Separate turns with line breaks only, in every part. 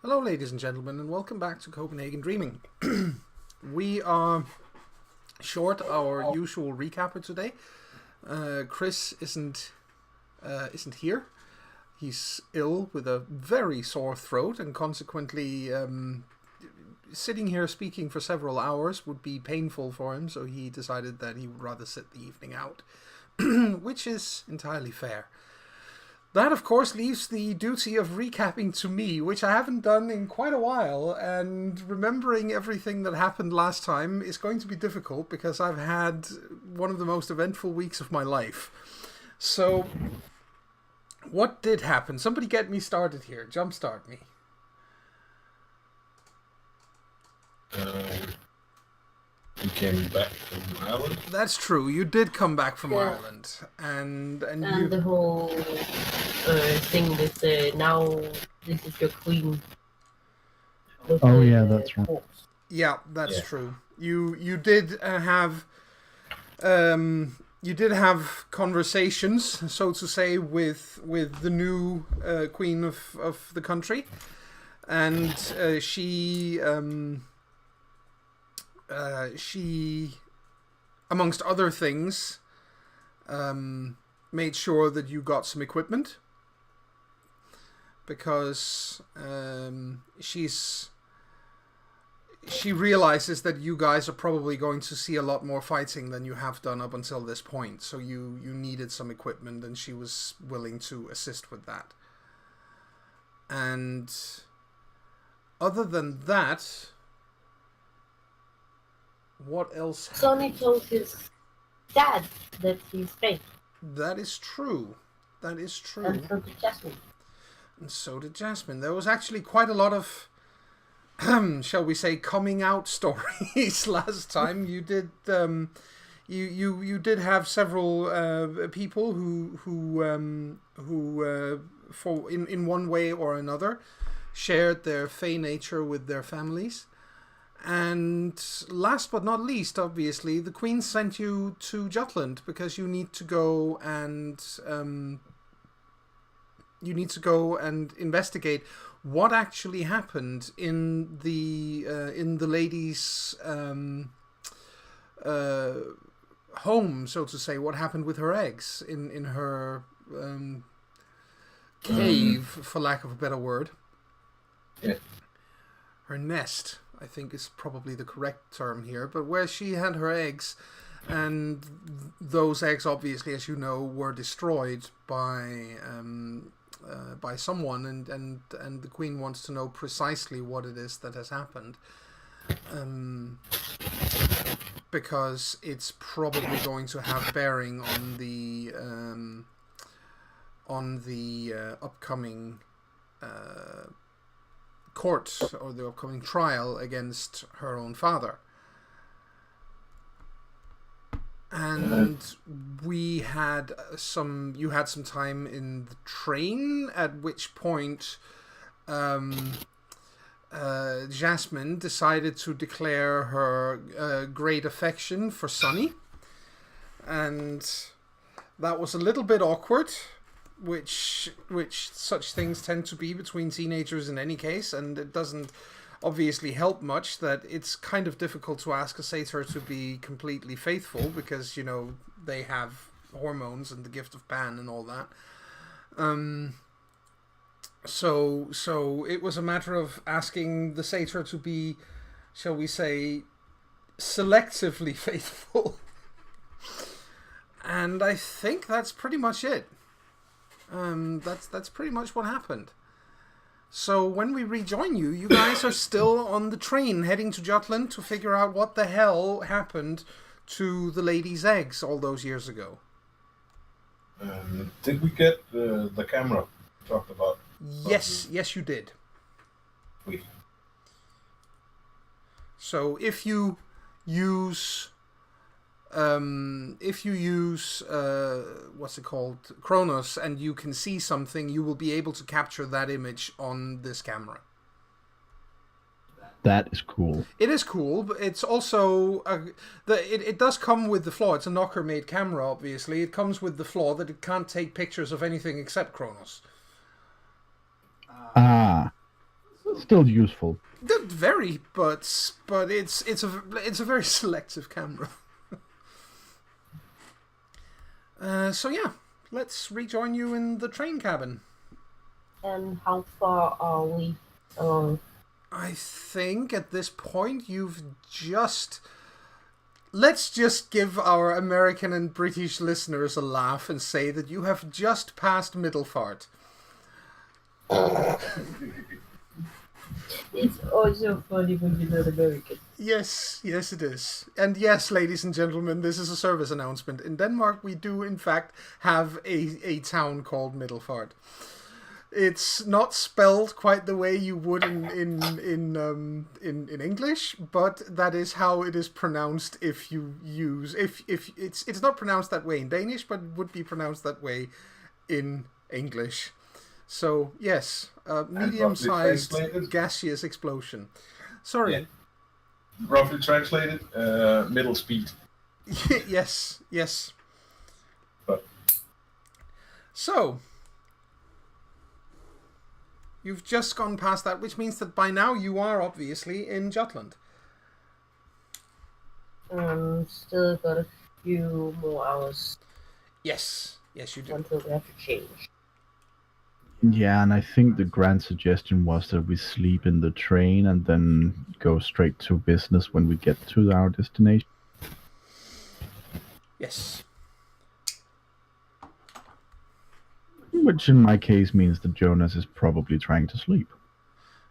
Hello, ladies and gentlemen, and welcome back to Copenhagen Dreaming. We are short our usual recapper today. Chris isn't here. He's ill with a very sore throat, and consequently, sitting here speaking for several hours would be painful for him. So he decided that he would rather sit the evening out, which is entirely fair. That, of course, leaves the duty of recapping to me, which I haven't done in quite a while, and remembering everything that happened last time is going to be difficult because I've had one of the most eventful weeks of my life. So, what did happen? Somebody get me started here. Jumpstart me.
You came back from Ireland?
That's true. You did come back from Ireland,
And
you...
the whole thing with now this is your queen.
Oh yeah, that's right.
Horse.
Yeah, that's true. You did have conversations, so to say, with the new queen of the country, and she amongst other things made sure that you got some equipment because she realizes that you guys are probably going to see a lot more fighting than you have done up until this point. So you needed some equipment, and she was willing to assist with that. And other than that, what else?
Sonny told his dad that he's fake.
That is true. That is true.
And so did Jasmine.
And so did Jasmine. There was actually quite a lot of, shall we say, coming out stories last time. You did, you did have several people who for in one way or another, shared their fey nature with their families. And last but not least, obviously, the Queen sent you to Jutland because you need to go and investigate what actually happened in the lady's home, so to say. What happened with her eggs in her cave, for lack of a better word.
Yeah.
Her nest, I think, is probably the correct term here, but where she had her eggs, and those eggs, obviously, as you know, were destroyed by someone, and the Queen wants to know precisely what it is that has happened, because it's probably going to have bearing on the upcoming court, or the upcoming trial against her own father. And you had some time in the train, at which point Jasmine decided to declare her great affection for Sonny, and that was a little bit awkward, which such things tend to be between teenagers in any case, and it doesn't obviously help much that it's kind of difficult to ask a satyr to be completely faithful because, you know, they have hormones and the gift of Pan and all that. So it was a matter of asking the satyr to be, shall we say, selectively faithful. And I think that's pretty much it. That's pretty much what happened. So when we rejoin you, you guys are still on the train heading to Jutland to figure out what the hell happened to the lady's eggs all those years ago.
Did we get the camera talked about?
Yes, you did.
We.
So if you use what's it called, Kronos, and you can see something, you will be able to capture that image on this camera.
That is cool.
It is cool, but it's also it does come with the flaw. It's a knocker made camera, obviously. It comes with the flaw that it can't take pictures of anything except Kronos.
Ah. Still useful.
Very, but it's a very selective camera. So yeah, let's rejoin you in the train cabin.
And how far are we along?
I think at this point you've just... Let's just give our American and British listeners a laugh and say that you have just passed Middelfart.
It's also funny when you're not American.
Yes, it is. And yes, ladies and gentlemen, this is a service announcement. In Denmark, we do, in fact, have a town called Middelfart. It's not spelled quite the way you would in English, but that is how it is pronounced if you use... If it's not pronounced that way in Danish, but it would be pronounced that way in English. So, yes, medium-sized gaseous explosion. Sorry.
Yeah. Roughly translated, middle speed.
Yes.
But
so, you've just gone past that, which means that by now you are obviously in Jutland.
Still got a few more hours.
Yes, you do.
Until we have to change.
Yeah, and I think the grand suggestion was that we sleep in the train and then go straight to business when we get to our destination.
Yes.
Which in my case means that Jonas is probably trying to sleep.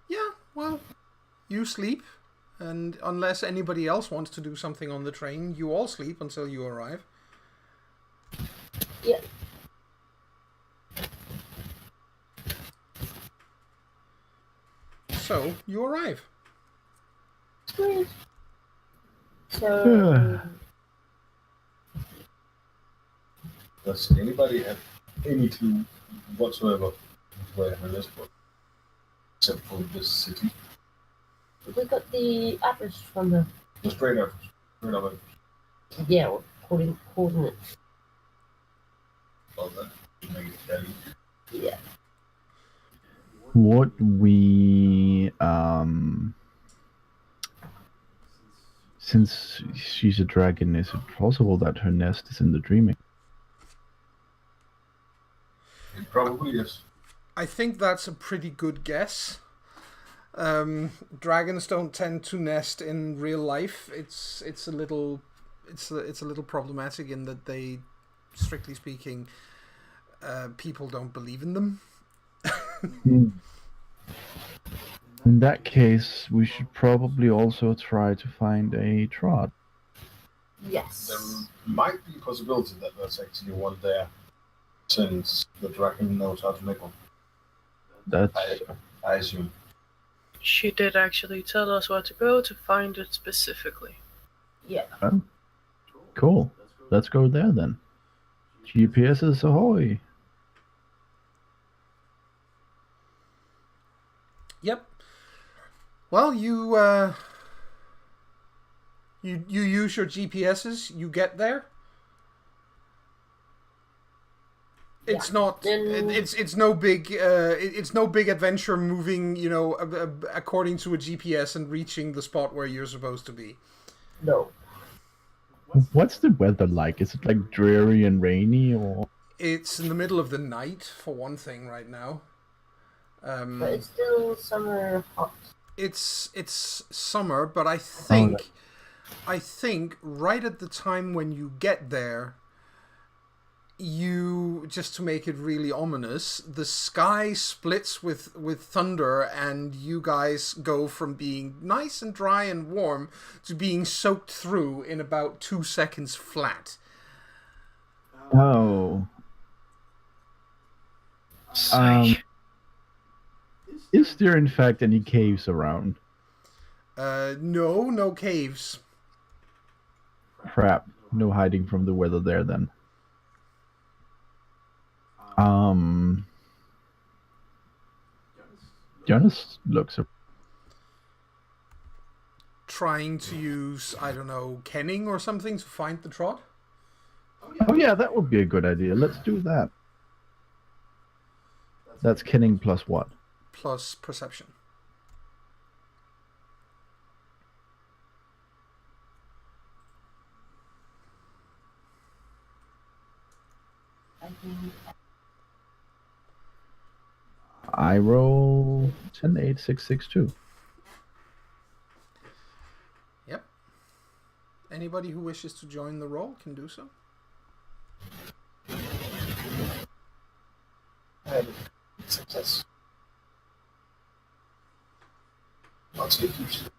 Yeah, well, you sleep, and unless anybody else wants to do something on the train, you all sleep until you arrive.
Yeah.
So, you arrive.
Sweet. So...
does anybody have any clue whatsoever where Helen is from? Except for this city?
We got the address from her.
The straight up.
Yeah, coordinates.
Well, that should make it fairly.
Yeah.
Would we, since she's a dragon, is it possible that her nest is in the dreaming?
It probably is.
I think that's a pretty good guess. Dragons don't tend to nest in real life. It's a little problematic in that they, strictly speaking, people don't believe in them.
In that case, we should probably also try to find a trot.
Yes.
There might be a possibility that there's actually one there, since the dragon knows how to make one.
That's
I assume.
She did actually tell us where to go to find it specifically.
Yeah.
cool. Let's go there then. GPSs ahoy!
Yep. Well, you use your GPSs. You get there. It's not. It's no big. It's no big adventure moving. According to a GPS and reaching the spot where you're supposed to be.
No.
What's the weather like? Is it like dreary and rainy, or?
It's in the middle of the night, for one thing, right now.
But it's still summer hot.
It's summer, but I think right at the time when you get there, just to make it really ominous, the sky splits with thunder, and you guys go from being nice and dry and warm to being soaked through in about 2 seconds flat.
Oh. Is there in fact any caves around?
No caves.
Crap. No hiding from the weather there then. Jonas looks
Trying to use, I don't know, kenning or something to find the trot?
Oh yeah, that would be a good idea. Let's do that. That's kenning plus what?
Plus perception.
I roll 10, 8, 6, 6, 2.
Yep. Anybody who wishes to join the roll can do so.
Success. Not get used to.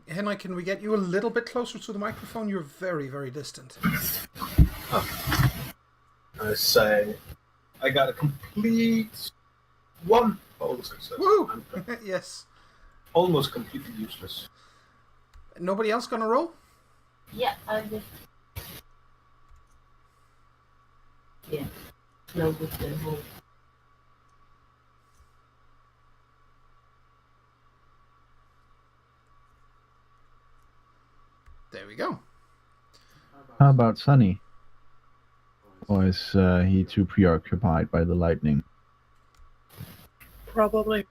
Henry, can we get you a little bit closer to the microphone? You're very, very distant.
I say, I got a complete one total success.
Woo!
I'm
Yes.
almost completely useless.
Nobody else gonna roll?
Yeah, I just. Yeah. No good to hold.
There we go.
How about Sunny? Or is he too preoccupied by the lightning?
Probably.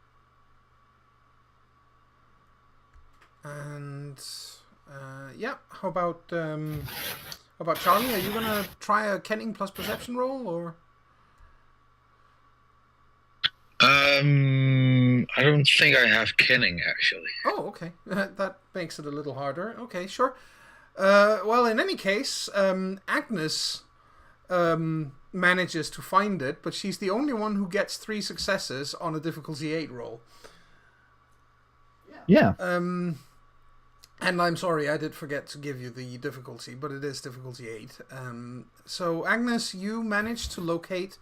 And yeah, how about Charlie? Are you gonna try a kenning plus perception roll, or?
I don't think I have kenning actually.
Oh, okay. That makes it a little harder. Okay, sure. Well, in any case, Agnes manages to find it, but she's the only one who gets 3 successes on a difficulty 8 roll.
Yeah.
And I'm sorry, I did forget to give you the difficulty, but it is difficulty 8. So, Agnes, you managed to locate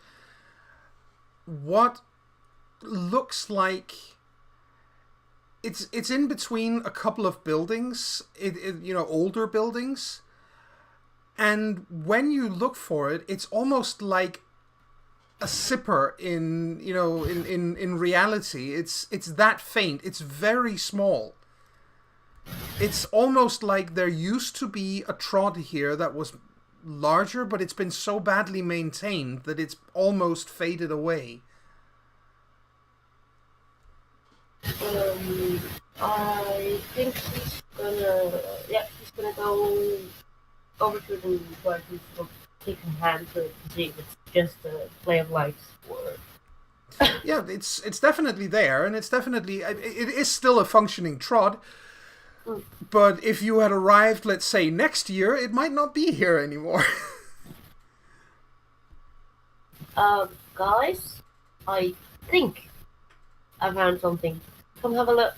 what looks like it's in between a couple of buildings, older buildings. And when you look for it, it's almost like a zipper in reality. It's that faint. It's very small. It's almost like there used to be a trod here that was larger, but it's been so badly maintained that it's almost faded away.
I think she's gonna go over to the where he's taking hand to see if it's just a play of lights or.
Yeah, it's definitely there, and it's definitely it is still a functioning trod. But if you had arrived, let's say, next year, it might not be here anymore.
Guys, I think I found something. Come have a look.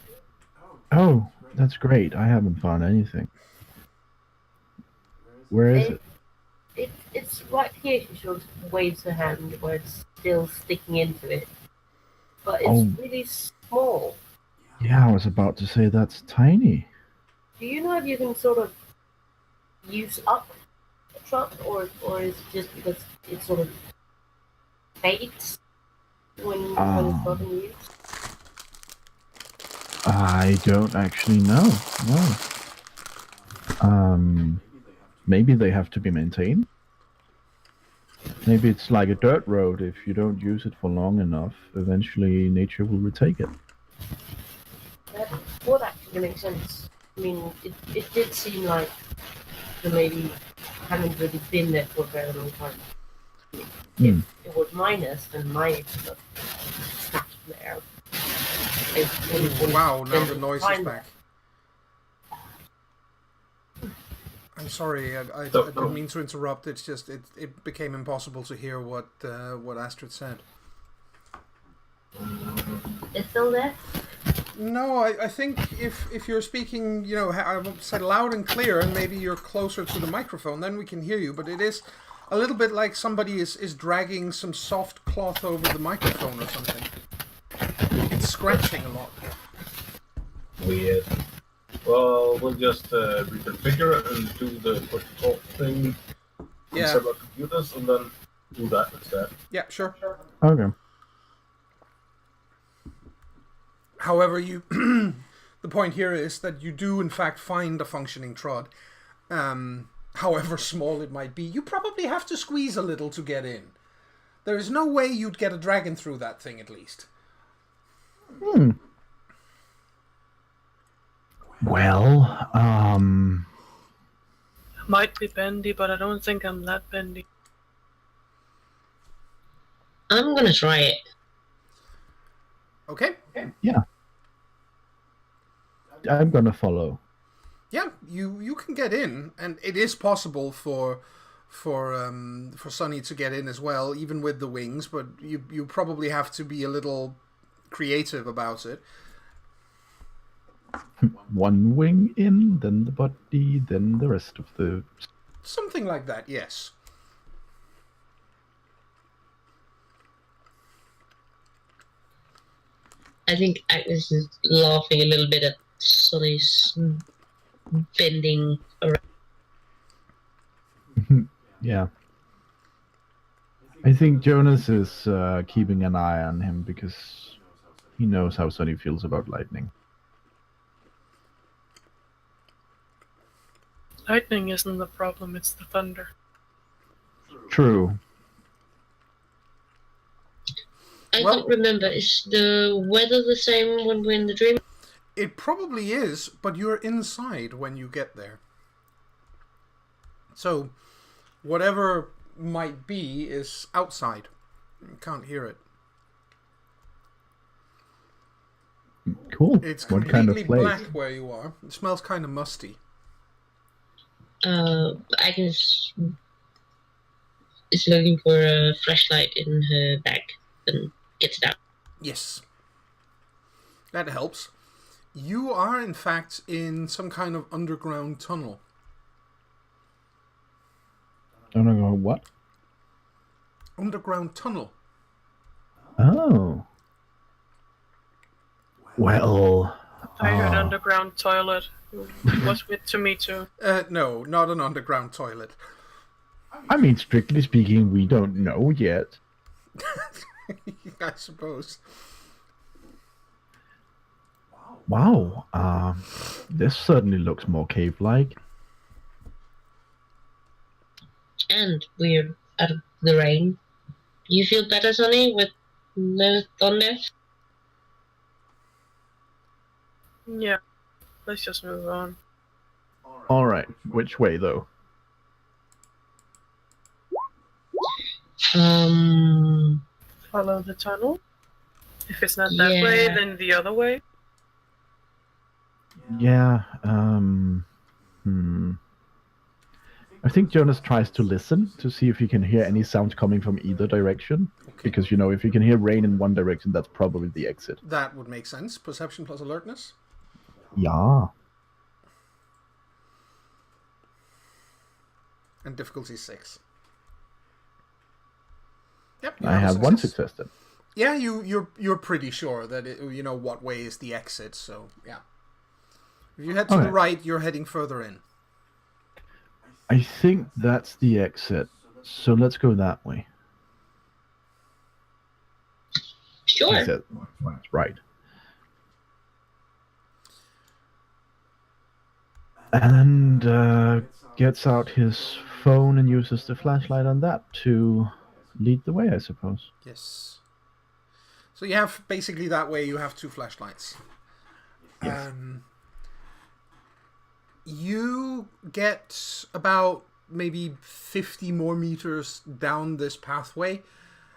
Oh, that's great. I haven't found anything. Where is it?
It's right here. She sort of waves her hand where it's still sticking into it. But it's really small.
Yeah, I was about to say that's tiny.
Do you know if you can sort of use up a truck, or is it just because it sort of fades when it's not in use?
I don't actually know. No. Maybe they have to be maintained. Maybe it's like a dirt road. If you don't use it for long enough, eventually nature will retake it.
That would actually make sense. I mean, it did seem like the lady hadn't really been there for a very long time. If it was minus, then my stuff snapped there.
Wow, now the noise is back. I'm sorry, I didn't mean to interrupt. It's just it became impossible to hear what Astrid said.
It's still there?
No, I think if you're speaking, I said loud and clear, and maybe you're closer to the microphone, then we can hear you. But it is a little bit like somebody is dragging some soft cloth over the microphone or something. It's scratching a lot.
Weird. Well, we'll just reconfigure and do the push-to-talk thing on several computers, and then do that instead.
Yeah, sure.
Okay.
However, the point here is that you do in fact find a functioning trod. However small it might be, you probably have to squeeze a little to get in. There is no way you'd get a dragon through that thing, at least.
Well,
Might be bendy, but I don't think I'm that bendy.
I'm gonna try it.
Okay.
Yeah. I'm gonna follow.
Yeah, you can get in, and it is possible for Sunny to get in as well, even with the wings. But you probably have to be a little creative about it.
One wing in, then the body, then the rest of the...
Something like that, yes.
I think Agnes is laughing a little bit at Sonny's bending around.
Yeah. I think Jonas is keeping an eye on him because he knows how Sonny feels about lightning.
Lightning isn't the problem, it's the thunder.
True.
I can't remember. Is the weather the same when we're in the dream?
It probably is, but you're inside when you get there. So, whatever might be is outside. You can't hear it.
Cool.
It's
What
completely
kind of place?
black where you are. It smells kind of musty.
Agnes is looking for a flashlight in her bag and gets it out.
Yes. That helps. You are, in fact, in some kind of underground tunnel.
Underground what?
Underground tunnel.
Oh. Well...
I heard underground toilet. Was with to me too.
No, not an underground toilet.
I mean, strictly speaking, we don't know yet.
I suppose.
Wow. This certainly looks more cave-like.
And we're out of the rain. You feel better, Sonny, with no thunder?
Yeah. Let's just move on.
Alright, which way, though?
Follow the tunnel. If it's not that way, then the other way.
Yeah, I think Jonas tries to listen to see if he can hear any sounds coming from either direction. Okay. Because, you know, if you can hear rain in one direction, that's probably the exit.
That would make sense. Perception plus alertness.
Yeah.
And difficulty 6. Yep.
I have one success then.
Yeah, you're pretty sure that you know what way is the exit. So yeah, if you head to the right, you're heading further in.
I think that's the exit. So let's go that way.
Sure.
That's right. And gets out his phone and uses the flashlight on that to lead the way, I suppose.
Yes. So you have basically that way. You have 2 flashlights.
Yes.
You get about maybe 50 more meters down this pathway.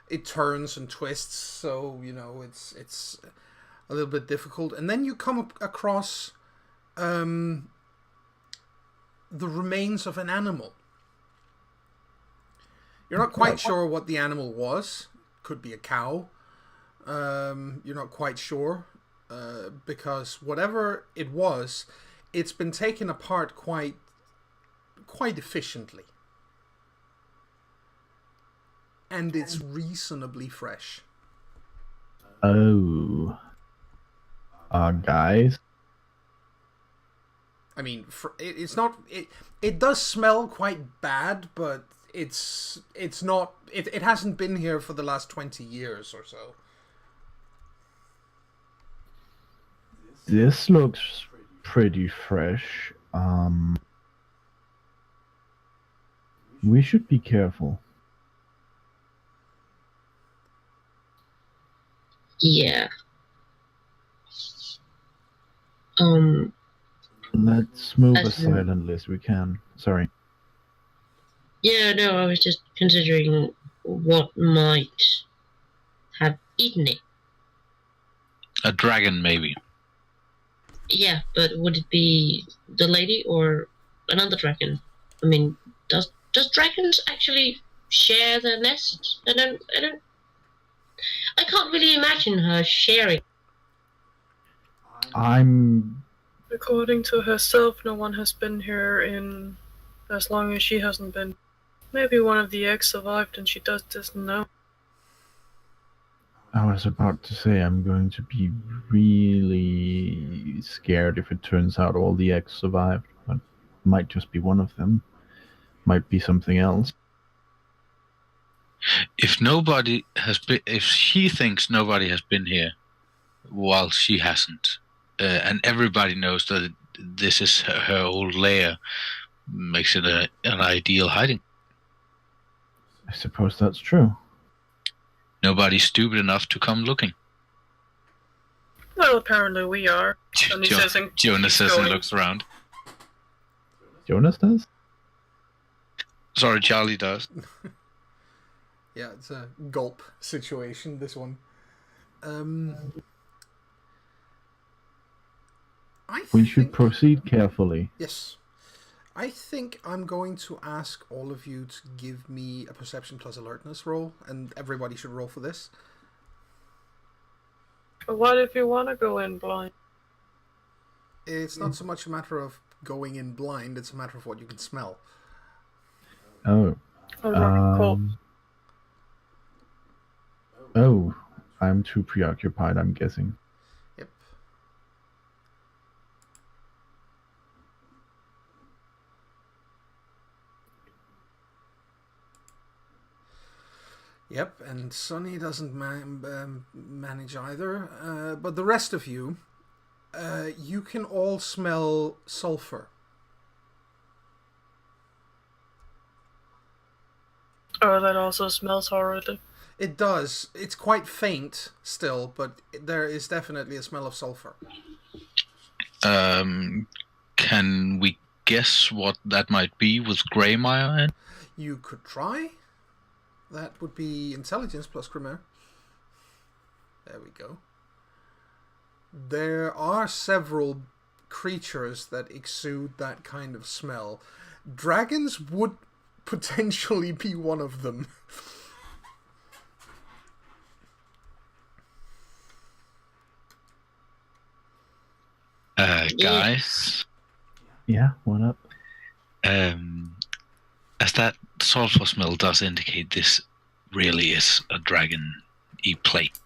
It turns and twists, so you know it's a little bit difficult. And then you come across the remains of an animal. You're not quite sure what the animal was. Could be a cow. You're not quite sure because whatever it was, it's been taken apart quite efficiently. And it's reasonably fresh.
Oh. Guys?
I mean, it's not... It does smell quite bad, but it's not... It hasn't been here for the last 20 years or so.
This looks pretty fresh. We should be careful.
Yeah.
Let's move as silently as we can. Sorry.
Yeah, no, I was just considering what might eaten it?
A dragon, maybe.
Yeah, but would it be the lady or another dragon? I mean, does dragons actually share their nest? I can't really imagine her sharing.
I'm.
According to herself, no one has been here in as long as she hasn't been. Maybe one of the eggs survived and she doesn't know.
I was about to say I'm going to be really scared if it turns out all the eggs survived, but it might just be one of them. Might be something else.
If nobody has been, if she thinks nobody has been here, while she hasn't, and everybody knows that this is her old lair, makes it an ideal hiding.
I suppose that's true.
Nobody's stupid enough to come looking.
Well, apparently we are. And he says and
Jonas says
going.
and looks around.
Jonas does?
Sorry, Charlie does.
Yeah, it's a gulp situation, this one.
We should proceed carefully.
Yes. I think I'm going to ask all of you to give me a perception plus alertness roll, and everybody should roll for this.
But what if you want to go in blind?
It's not so much a matter of going in blind, it's a matter of what you can smell.
Oh.
Cool.
Oh, I'm too preoccupied, I'm guessing.
Yep. Yep, and Sonny doesn't manage either. But the rest of you, you can all smell sulfur.
Oh, that also smells horrid.
It does. It's quite faint still, but there is definitely a smell of sulfur.
Can we guess what that might be with Greymire in?
You could try. That would be intelligence plus Grimmer. There we go. There are several creatures that exude that kind of smell. Dragons would potentially be one of them.
Guys?
Yeah, what up?
As that sulfur smell does indicate, this really is a dragon-y plate.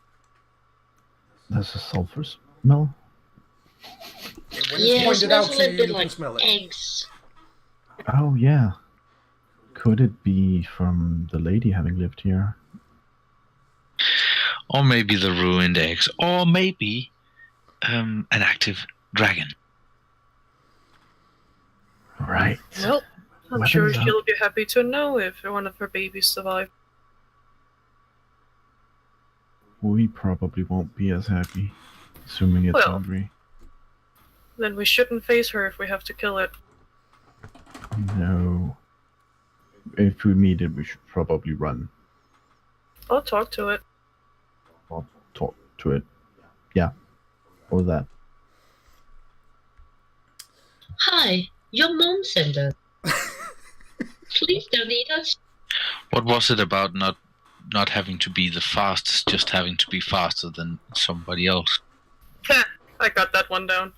There's a sulfur smell?
When it's pointed out to you, you
like
can smell it.
eggs.
Oh, yeah. Could it be from the lady having lived here?
Or maybe the ruined eggs. Or maybe an active dragon.
Right.
Well, I'm
What
sure
is up?
she'll be happy to know if one of her babies survived.
We probably won't be as happy, assuming it's
Well.
hungry.
Then we shouldn't face her if we have to kill it.
No. If we meet it, we should probably run.
I'll talk to it.
Or talk to it. Yeah. Or that.
Hi, your mom sent us. Please don't eat us.
What was it about not having to be the fastest, just having to be faster than somebody else?
I got that one down.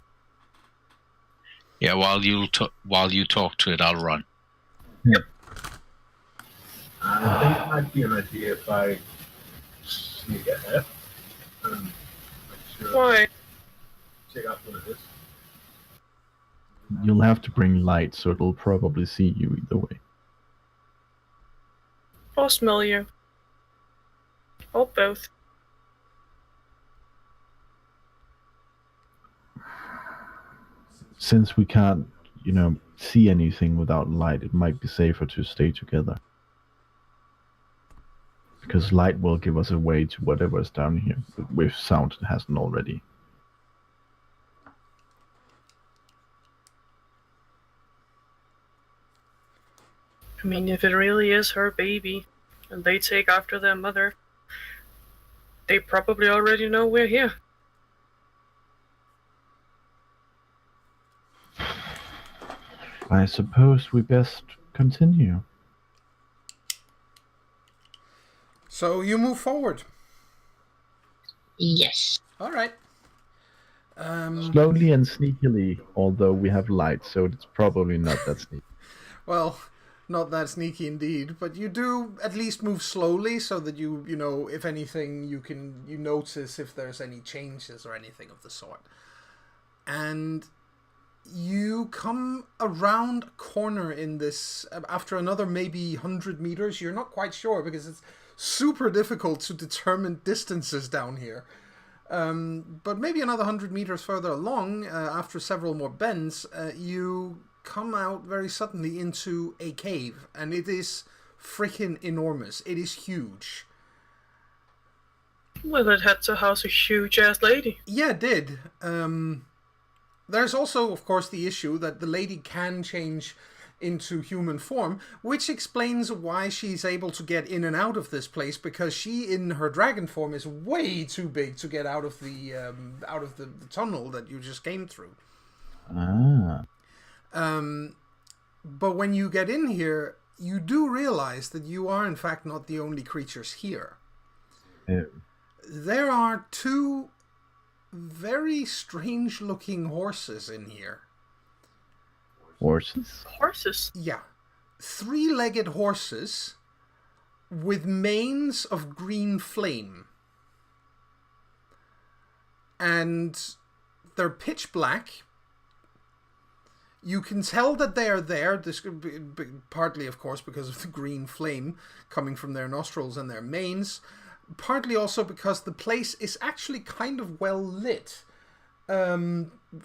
Yeah, while you talk to it, I'll run.
Yep.
I think it might be an idea if I sneak ahead and make sure
Why?
check out what it is.
You'll have to bring light, so it'll probably see you either way.
I'll smell you. Or both.
Since we can't, see anything without light, it might be safer to stay together. Because light will give us a way to whatever's down here, but with sound it hasn't already.
I mean, if it really is her baby, and they take after their mother, They probably already know we're here.
I suppose we best continue.
So you move forward.
Yes.
All right.
Slowly and sneakily, although we have light, so it's probably not that sneaky.
Well, not that sneaky indeed, but you do at least move slowly so that you know, if anything, you notice if there's any changes or anything of the sort. And you come around a corner in this, after another maybe 100 meters, you're not quite sure because it's super difficult to determine distances down here. But maybe another 100 meters further along, after several more bends, you come out very suddenly into a cave, and it is freaking enormous. It is huge.
Well, it had to house a huge-ass lady.
Yeah, it did. There's also, of course, the issue that the lady can change into human form, which explains why she's able to get in and out of this place, because she, in her dragon form, is way too big to get out of the tunnel that you just came through.
Ah.
But when you get in here, you do realize that you are, in fact, not the only creatures here.
Oh.
There are two very strange-looking horses in here.
Horses?
Horses?
Yeah. 3-legged horses with manes of green flame. And they're pitch black. You can tell that they are there, this partly, of course, because of the green flame coming from their nostrils and their manes. Partly also because the place is actually kind of well lit.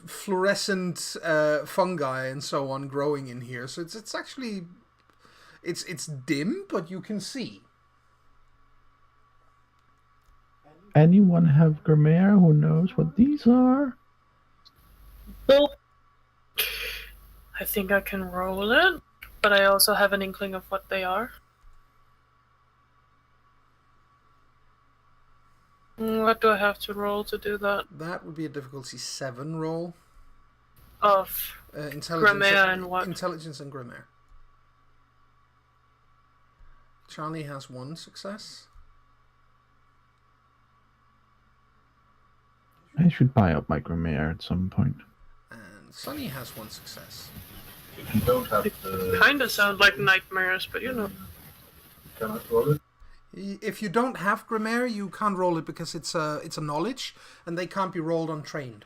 Fluorescent fungi and so on growing in here, so it's actually it's dim, but you can see.
Anyone have Grimmaire who knows what these are?
Well, I think I can roll it, but I also have an inkling of what they are. What do I have to roll to do that?
That would be a difficulty 7 roll.
Of Grimmaire and what?
Intelligence and Grimmaire. Charlie has 1 success.
I should buy up my Grimmaire at some point.
And Sunny has 1 success.
If you don't have the...
Kinda sound like nightmares, but you know.
Can I roll it?
If you don't have Grimmaire, you can't roll it because it's a knowledge, and they can't be rolled untrained.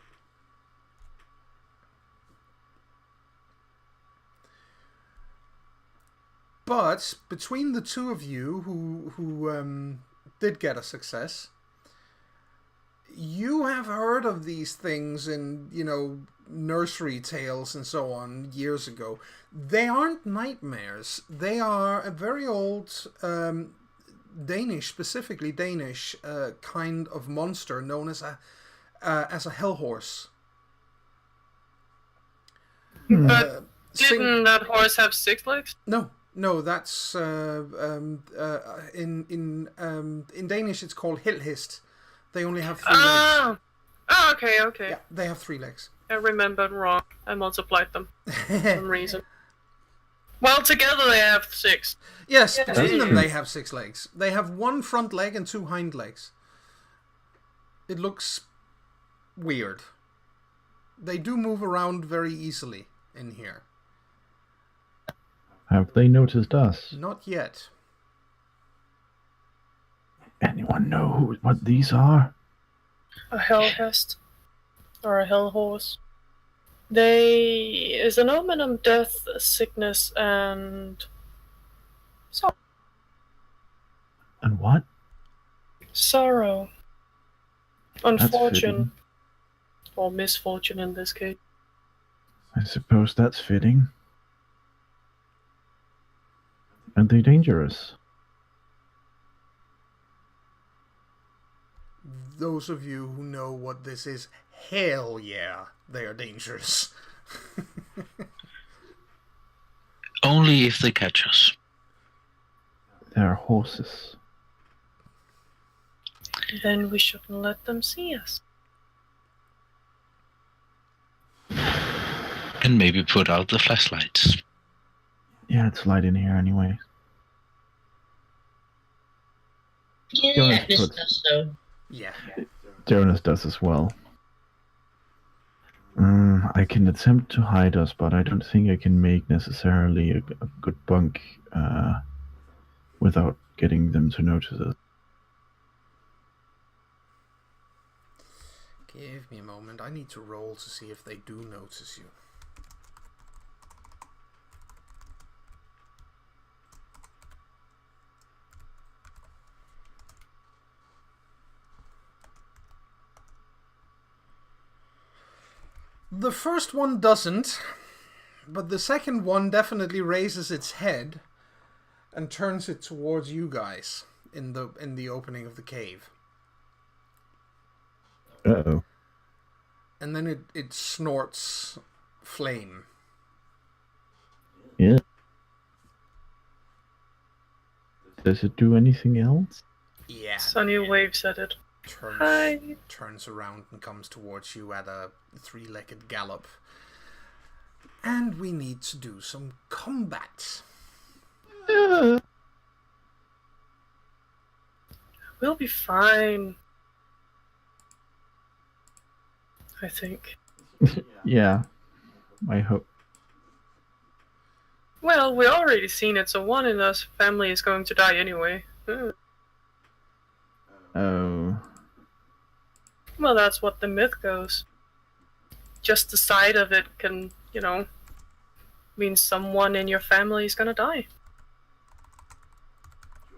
But between the two of you who did get a success, you have heard of these things in, nursery tales and so on years ago. They aren't nightmares. They are a very old Danish, specifically Danish, kind of monster known as a hell horse.
But didn't that horse have 6 legs?
No, that's in Danish it's called Hellhest. They only have 3 legs.
Oh, okay.
Yeah, they have 3 legs.
I remembered wrong. I multiplied them for some reason. Well, together they have 6.
Yes, between them they have 6 legs. They have 1 front leg and 2 hind legs. It looks weird. They do move around very easily in here.
Have they noticed us?
Not yet.
Anyone know what these are?
A hell hest. Or a hell horse. They is an omen of death, sickness, and sorrow.
And what?
Sorrow. Unfortune.
Fitting.
Or misfortune in this case.
I suppose that's fitting. Are they dangerous?
Those of you who know what this is, hell yeah, they are dangerous.
Only if they catch us.
They're horses.
Then we shouldn't let them see us.
And maybe put out the flashlights.
Yeah, it's light in here anyway.
Yeah,
Jonas
this
puts-
does so.
Yeah.
Jonas does as well. I can attempt to hide us, but I don't think I can make necessarily a good bunk without getting them to notice us.
Give me a moment. I need to roll to see if they do notice you. The first one doesn't, but the second one definitely raises its head and turns it towards you guys in the opening of the cave.
Uh-oh.
And then it snorts flame.
Yeah. Does it do anything else?
Yeah.
Sunny waves at it. Hi.
Turns around and comes towards you at a 3-legged gallop. And we need to do some combat.
We'll be fine. I think.
Yeah. I hope.
Well, we already seen it, so one in us family is going to die anyway.
Oh.
Well, that's what the myth goes. Just the sight of it can, mean someone in your family is gonna die.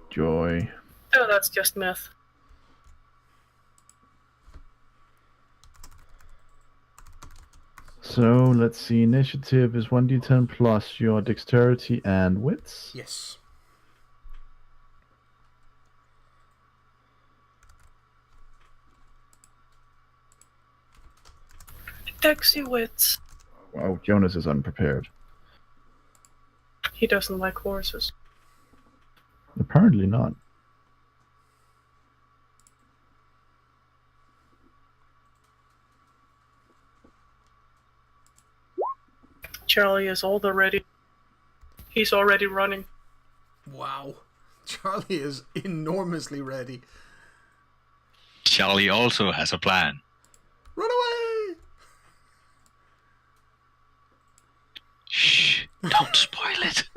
Joy.
Oh, that's just myth.
So, let's see. Initiative is 1d10 plus your dexterity and wits.
Yes.
Dexy wits.
Wow, Jonas is unprepared.
He doesn't like horses.
Apparently not.
Charlie is old already. He's already running.
Wow. Charlie is enormously ready.
Charlie also has a plan.
Run away!
Shh, don't spoil it.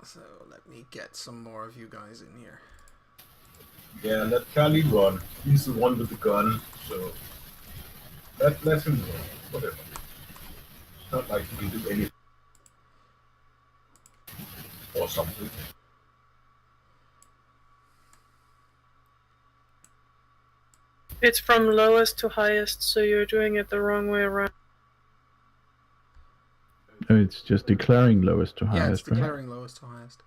So let me get some more of you guys in here.
Yeah, let Charlie run. He's the one with the gun, so let him run. Whatever. It's not like he can do anything. Or something.
It's from lowest to highest, so you're doing it the wrong way around.
No, it's just declaring lowest to
Yeah,
highest,
it's declaring lowest to highest.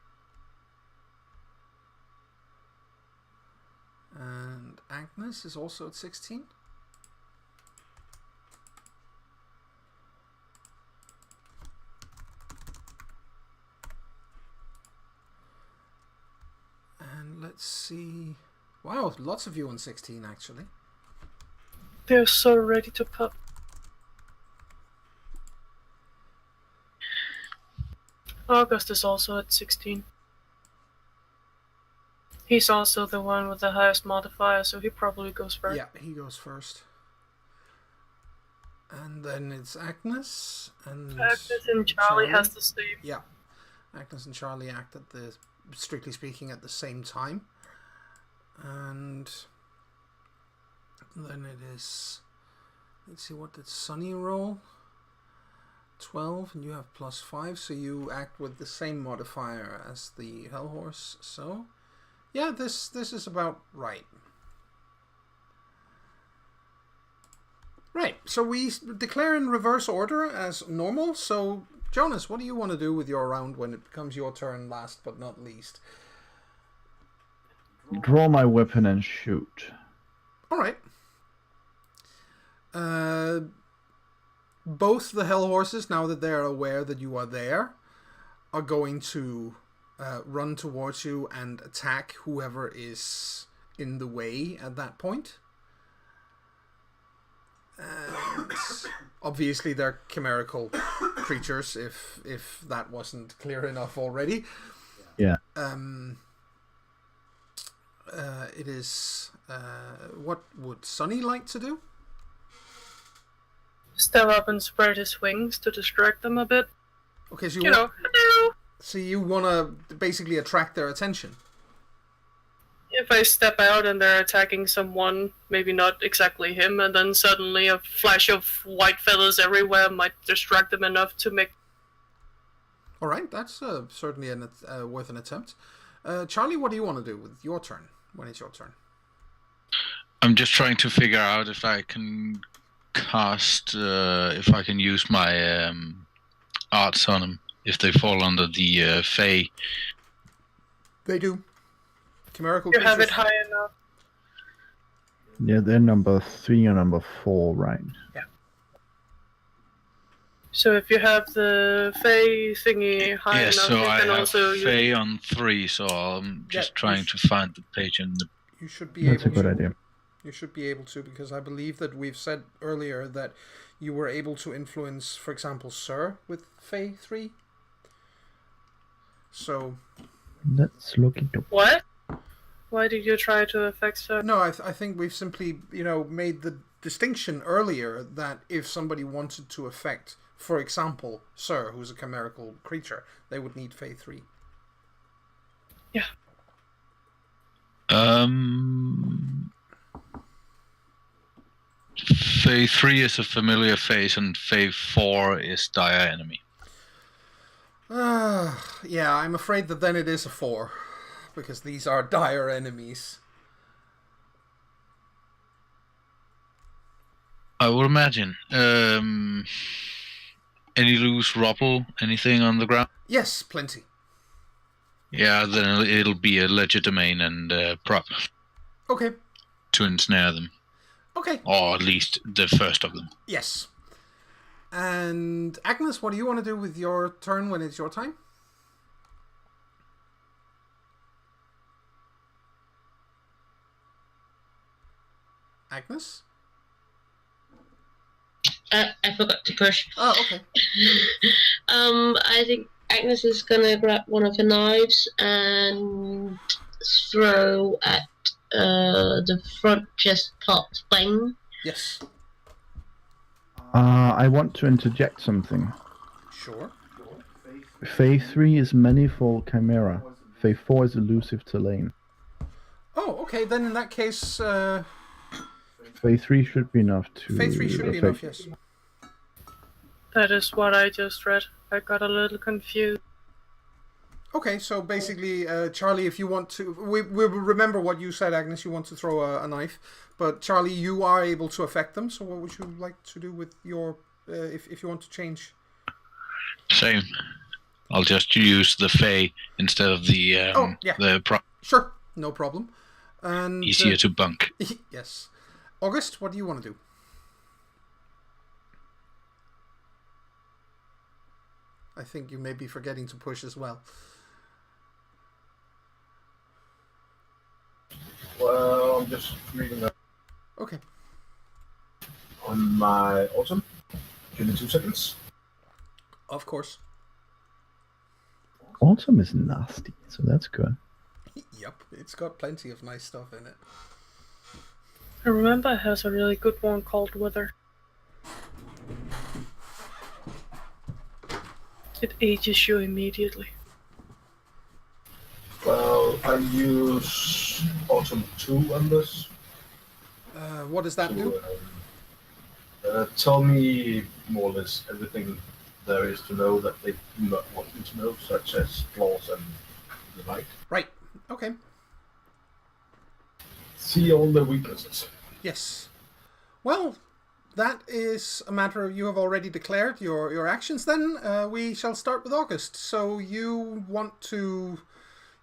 And Agnes is also at 16. And let's see. Wow, lots of you on 16 actually.
They're so ready to pop. August is also at 16. He's also the one with the highest modifier, so he probably goes first.
Yeah, he goes first. And then it's Agnes and
Agnes and Charlie has the same.
Yeah, Agnes and Charlie act at the, strictly speaking, at the same time. And then it is, let's see, what did Sunny roll? 12, and you have +5, so you act with the same modifier as the Hellhorse. So, yeah, this is about right. Right, so we declare in reverse order as normal. So, Jonas, what do you want to do with your round when it becomes your turn last but not least?
Draw my weapon and shoot.
Alright. Both the Hell Horses, now that they're aware that you are there, are going to run towards you and attack whoever is in the way at that point. And obviously they're chimerical creatures, if that wasn't clear enough already.
Yeah.
It is... what would Sonny like to do?
Step up and spread his wings to distract them a bit.
Okay, so
Hello.
So you want to basically attract their attention?
If I step out and they're attacking someone, maybe not exactly him, and then suddenly a flash of white feathers everywhere might distract them enough to make...
Alright, that's certainly worth an attempt. Charlie, what do you want to do with your turn, when it's your turn?
I'm just trying to figure out if I can cast, if I can use my arts on them, if they fall under the Fae.
They do. Chimerical
You have
creatures.
it high enough.
Yeah, they're number 3 or number 4, right?
Yeah.
So if you have the Fae thingy high
Yeah,
enough,
so
you
I
can
have
also use...
Fae on 3, so I'm just
Yeah,
trying to find the page in the...
You should be
That's a
able
good
to.
idea.
You should be able to, because I believe that we've said earlier that you were able to influence, for example, Sir with Fae 3. So...
Let's look into...
What? Why did you try to affect Sir?
No, I think we've simply, made the distinction earlier that if somebody wanted to affect, for example, Sir, who's a chimerical creature, they would need Fae 3.
Yeah.
Fae 3 is a familiar face, and Fae 4 is dire enemy.
Yeah, I'm afraid that then it is a 4, because these are dire enemies.
I would imagine. Any loose rubble, anything on the ground?
Yes, plenty.
Yeah, then it'll be a legerdemain and prop
Okay.
to ensnare them.
Okay.
Or at least the first of them.
Yes. And Agnes, what do you want to do with your turn when it's your time? Agnes?
I forgot to push.
Oh, okay.
I think Agnes is gonna grab one of her knives and throw at the front chest part thing.
Yes.
I want to interject something.
Sure.
Fae 3 is manifold chimera. Fae 4 is elusive terrain.
Oh, okay. Then in that case,
Fae 3 should be enough to...
Fae 3 should be enough, yes.
That is what I just read. I got a little confused.
Okay, so basically, Charlie, if you want to... We remember what you said, Agnes, you want to throw a knife. But Charlie, you are able to affect them, so what would you like to do with your... if you want to change?
Same. I'll just use the Fae instead of the the prop.
Sure, no problem. And
Easier to bunk.
Yes. August, what do you want to do? I think you may be forgetting to push as well.
Well, I'm just reading that
Okay.
on my autumn. Give me 2 seconds.
Of course.
Autumn is nasty, so that's good.
Yep, it's got plenty of nice stuff in it.
I remember it has a really good one called Wither. It ages you immediately.
Well, I use autumn 2 on this.
What does that do?
Tell me more or less everything there is to know that they do not want you to know, such as flaws and the like.
Right. Okay.
See all the weaknesses.
Yes. Well, that is a matter you have already declared your actions then. We shall start with August. So you want to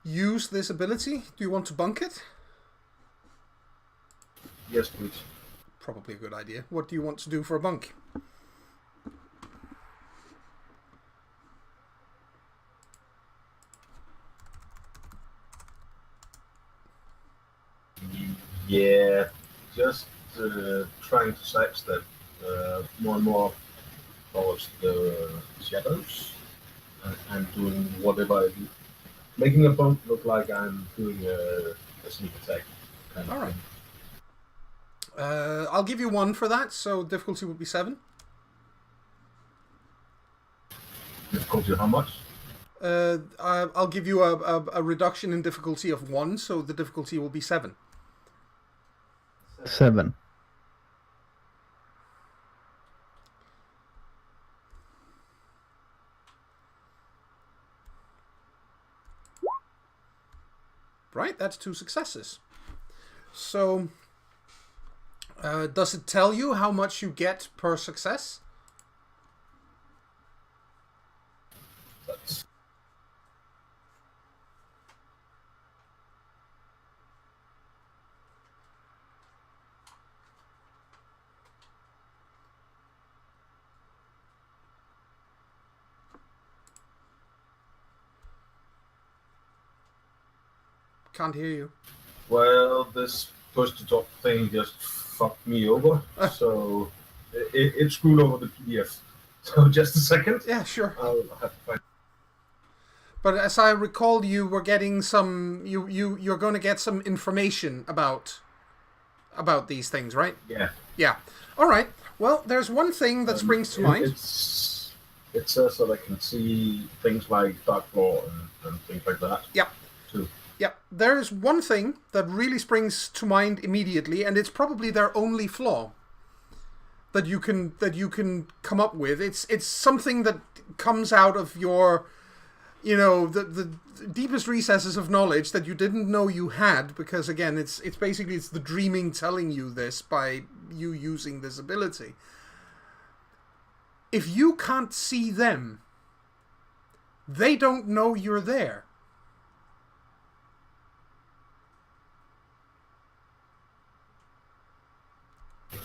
use this ability? Do you want to bunk it?
Yes, please.
Probably a good idea. What do you want to do for a bunk?
Yeah, just trying to sidestep more and more towards the shadows and doing whatever I do. Making a bump look like I'm doing a sneak attack. Kind of
All right.
thing.
I'll give you 1 for that, so difficulty would be 7.
Difficulty how much?
I'll give you a reduction in difficulty of 1, so the difficulty will be 7.
7.
Right, that's 2 successes. So, does it tell you how much you get per success?
That's
Can't hear you.
well, this push to talk thing just fucked me over, so it screwed over the PDF. So just a second.
Yeah, sure.
I'll have to find.
But as I recall, you were getting some. You're going to get some information about these things, right?
Yeah.
Yeah. All right. Well, there's one thing that springs to mind.
It says that I can see things like dark floor and things like that.
Yep.
Too.
Yep. There's one thing that really springs to mind immediately, and it's probably their only flaw that you can come up with. It's something that comes out of your, the deepest recesses of knowledge that you didn't know you had, because again, it's basically the dreaming telling you this by you using this ability. If you can't see them, they don't know you're there.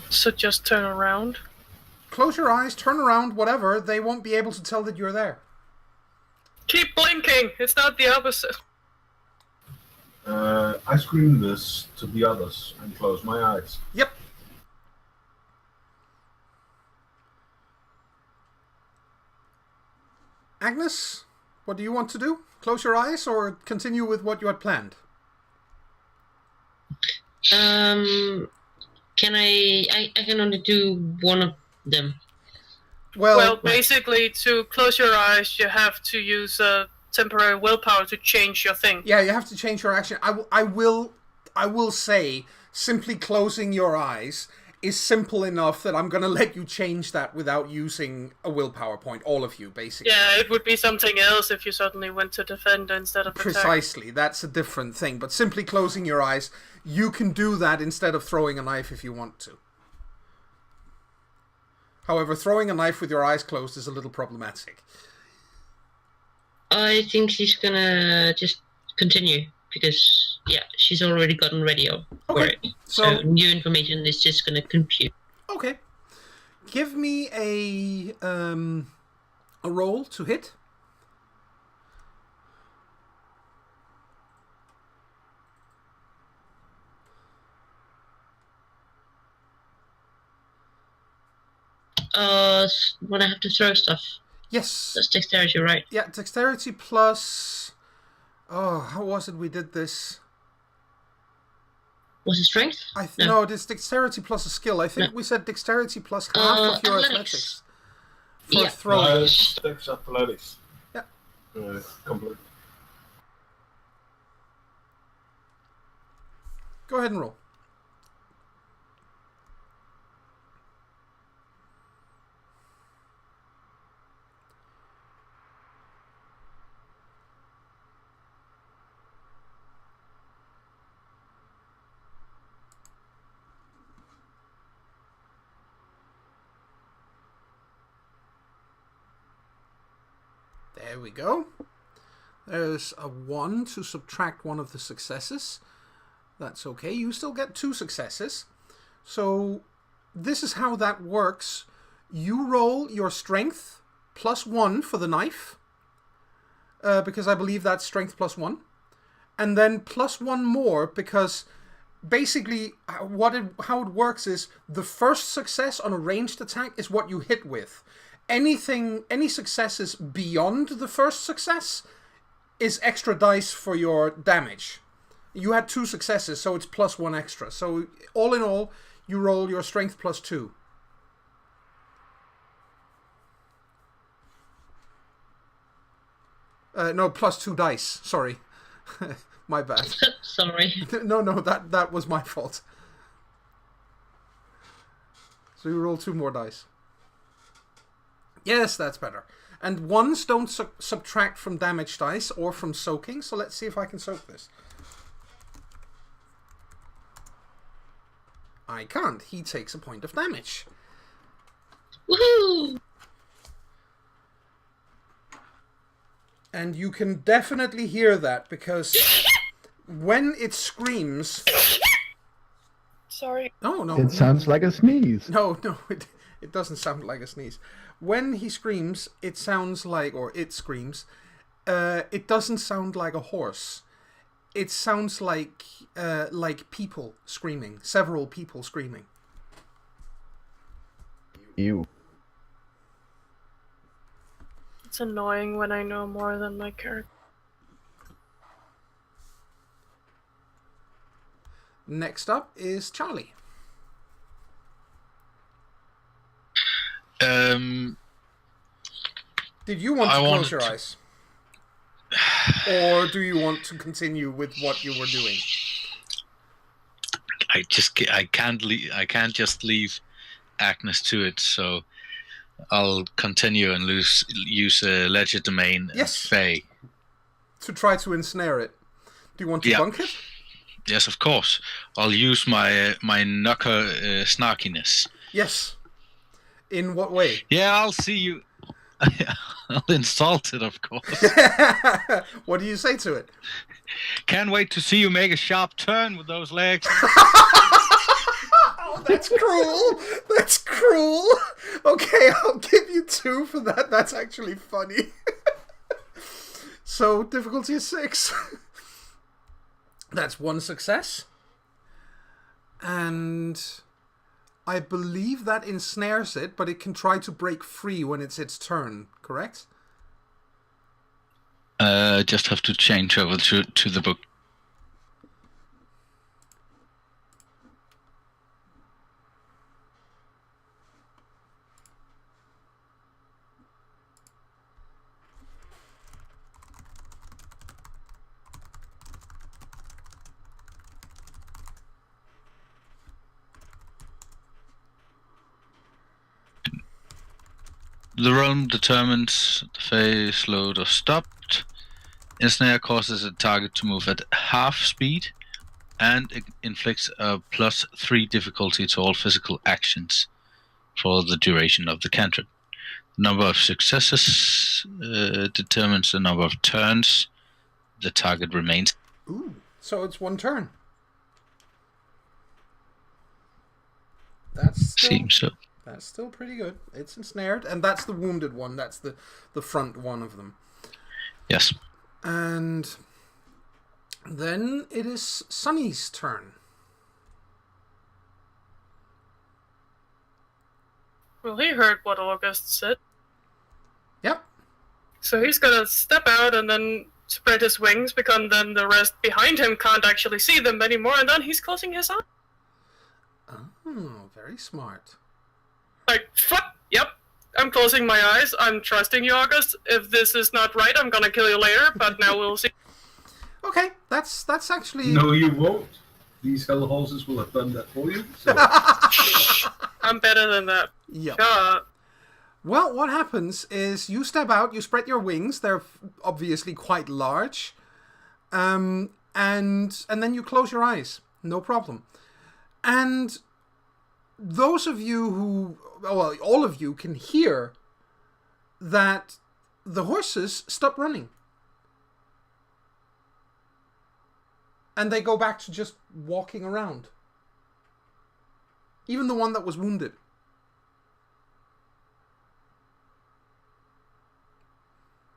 So just turn around.
Close your eyes, turn around, whatever. They won't be able to tell that you're there.
Keep blinking! It's not the opposite.
I scream this to the others and close my eyes.
Yep. Agnes, what do you want to do? Close your eyes or continue with what you had planned?
Can I can only do one of them.
Well, basically, to close your eyes, you have to use a temporary willpower to change your thing.
Yeah, you have to change your action. I will say, simply closing your eyes is simple enough that I'm going to let you change that without using a willpower point, all of you, basically.
Yeah, it would be something else if you suddenly went to defend instead of attack.
Precisely, that's a different thing. But simply closing your eyes, you can do that instead of throwing a knife if you want to. However, throwing a knife with your eyes closed is a little problematic.
I think she's gonna just continue because, yeah, she's already gotten ready for it. So new information is just gonna compute.
Okay. Give me a roll to hit.
When I have to throw stuff.
Yes.
That's dexterity, right?
Yeah, dexterity plus... Oh, how was it we did this?
Was it strength?
No, it's dexterity plus a skill. I think we said dexterity plus half of your athletics. For throwing.
Dex athletics.
Yeah.
Complete.
Go ahead and roll. There we go. There's a 1 to subtract one of the successes. That's okay. You still get 2 successes. So this is how that works. You roll your strength plus 1 for the knife. Because I believe that's strength plus 1. And then plus 1 more because basically, how it works is the first success on a ranged attack is what you hit with. Any successes beyond the first success is extra dice for your damage. You had 2 successes, so it's +1 extra. So all in all, you roll your strength +2. No, +2 dice. Sorry. My bad.
Sorry.
No, that was my fault. So you roll 2 more dice. Yes, that's better. And ones don't subtract from damage dice or from soaking, so let's see if I can soak this. I can't. He takes a point of damage.
Woohoo!
And you can definitely hear that, because when it screams...
Sorry.
Oh, no.
It sounds like a sneeze.
No, it doesn't sound like a sneeze. When he screams, it sounds like, or it screams, it doesn't sound like a horse. It sounds like people screaming, several people screaming.
Ew.
It's annoying when I know more than my character.
Next up is Charlie. Did you want to close your eyes? Or do you want to continue with what you were doing?
I can't just leave Agnes to it, so I'll continue and use ledger domain and Fey.
To try to ensnare it. Do you want to bunk it?
Yes, of course. I'll use my knocker snarkiness.
Yes. In what way?
Yeah, I'll see you. I'll insult it, of course.
What do you say to it?
Can't wait to see you make a sharp turn with those legs.
Oh, that's cruel. That's cruel. Okay, I'll give you 2 for that. That's actually funny. So, difficulty is 6. That's 1 success. And I believe that ensnares it, but it can try to break free when it's its turn, correct?
Just have to change over to the book. The realm determines the phase slowed or stopped. Ensnare causes a target to move at half speed, and it inflicts a +3 difficulty to all physical actions for the duration of the cantrip. The number of successes determines the number of turns the target remains.
Ooh, so it's 1 turn.
Seems so.
That's still pretty good. It's ensnared, and that's the wounded one. That's the front one of them.
Yes.
And then it is Sunny's turn.
Well, he heard what August said.
Yep.
So he's gonna step out and then spread his wings, because then the rest behind him can't actually see them anymore, and then he's closing his eyes.
Oh, very smart.
Like, fuck, yep, I'm closing my eyes, I'm trusting you, August. If this is not right, I'm gonna kill you later, but now we'll see.
Okay, that's actually...
No, you won't. These hell horses will have done that for you. So.
I'm better than that.
Yep.
Yeah.
Well, what happens is you step out, you spread your wings, they're obviously quite large, and then you close your eyes, no problem. And those of you who, well, all of you can hear that the horses stop running. And they go back to just walking around. Even the one that was wounded.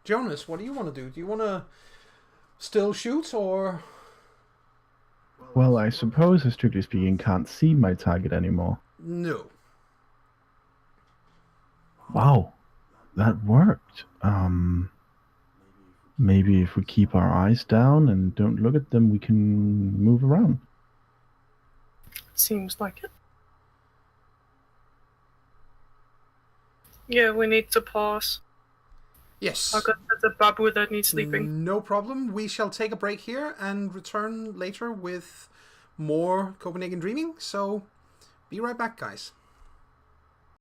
Jonas, what do you want to do? Do you want to still shoot, or...
Well,
Well, I suppose, strictly speaking, can't see my target anymore.
No.
Wow, that worked. Maybe if we keep our eyes down and don't look at them, we can move around.
Seems like it. Yeah, we need to pause.
Yes.
I've got the babu that needs sleeping.
No problem. We shall take a break here and return later with more Copenhagen Dreaming. So, be right back, guys.